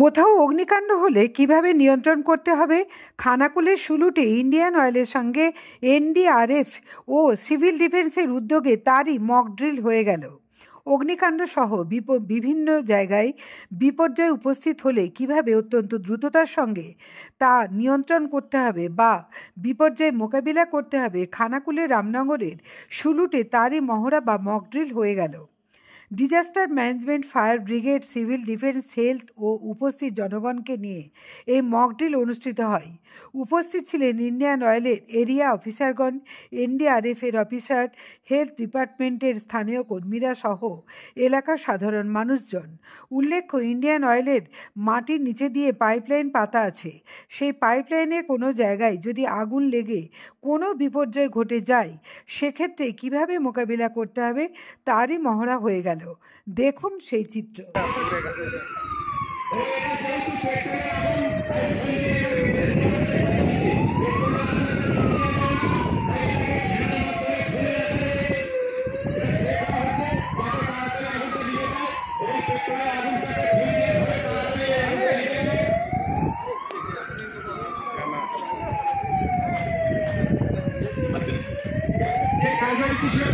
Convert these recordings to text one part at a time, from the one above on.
কোথাও অগ্নিকাণ্ড হলে কিভাবে নিয়ন্ত্রণ করতে হবে, খানাকুলের শুলুটে ইন্ডিয়ান অয়েলের সঙ্গে এনডিআরএফ ও সিভিল ডিফেন্সের উদ্যোগে তারই মক ড্রিল হয়ে গেল। অগ্নিকাণ্ড সহ বিভিন্ন জায়গায় বিপর্যয় উপস্থিত হলে কিভাবে অত্যন্ত দ্রুততার সঙ্গে তা নিয়ন্ত্রণ করতে হবে বা বিপর্যয় মোকাবিলা করতে হবে, খানাকুলের রামনগরের শুলুটে তারই মহড়া বা মক ড্রিল হয়ে গেল। Disaster management, fire brigade, civil defence, health ও উপস্থিত জনগণকে নিয়ে এই মক ড্রিল অনুষ্ঠিত হয়। উপস্থিত ছিলেন ইন্ডিয়ান অয়েলের এরিয়া অফিসারগণ, এনডিআরএফের অফিসার, হেলথ ডিপার্টমেন্টের স্থানীয় কর্মীরা সহ এলাকার সাধারণ মানুষজন। উল্লেখ্য, ইন্ডিয়ান অয়েলের মাটির নিচে দিয়ে পাইপলাইন পাতা আছে। সেই পাইপলাইনের কোনো জায়গায় যদি আগুন লেগে কোনো বিপর্যয় ঘটে যায়, সেক্ষেত্রে কিভাবে মোকাবিলা করতে হবে তারই মহড়া হয়ে গেল। দেখুন সেই চিত্র।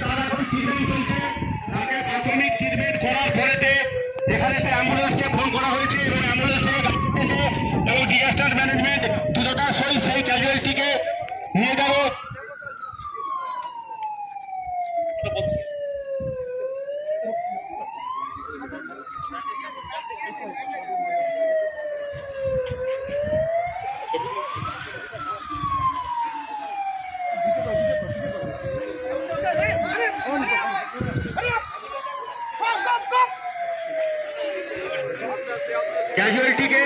তারা এখন ট্রিটমেন্ট চলছে, তাকে প্রাথমিক ট্রিটমেন্ট করার পরেতে এখানে অ্যাম্বুলেন্সকে ফোন করা হয়েছে এবং অ্যাম্বুলেন্স থেকে এবং ডিজাস্টার ম্যানেজমেন্ট দ্রুততার সহিত সেই ক্যাজুয়ালিটিকে নিয়ে গেল। ক্যাজুয়ালিটিকে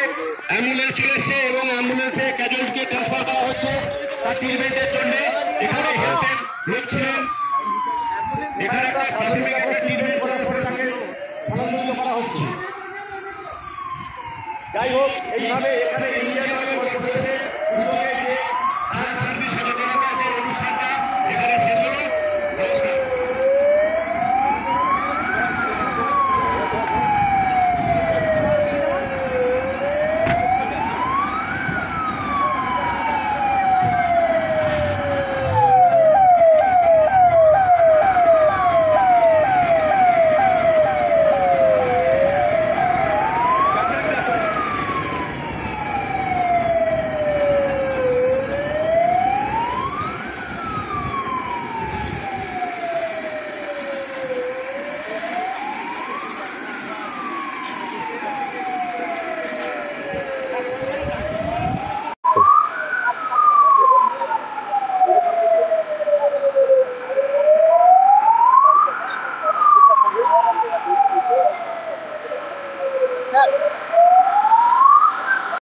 অ্যাম্বুলেন্স চলে এসছে এবং অ্যাম্বুলেন্সে ক্যাজুয়ালিটিকে ট্রান্সফার করা হচ্ছে তার ট্রিটমেন্টের জন্য। এখানে হেলথের লোক ছিলেন, এখানে একটা প্রাথমিক একটা ট্রিটমেন্ট করার পরে তাকে স্থানান্তরিত করা হচ্ছে। যাই হোক, এইভাবে এখানে ইন্ডিয়ান অয়েল কর্পোরেশনের উদ্যোগে যে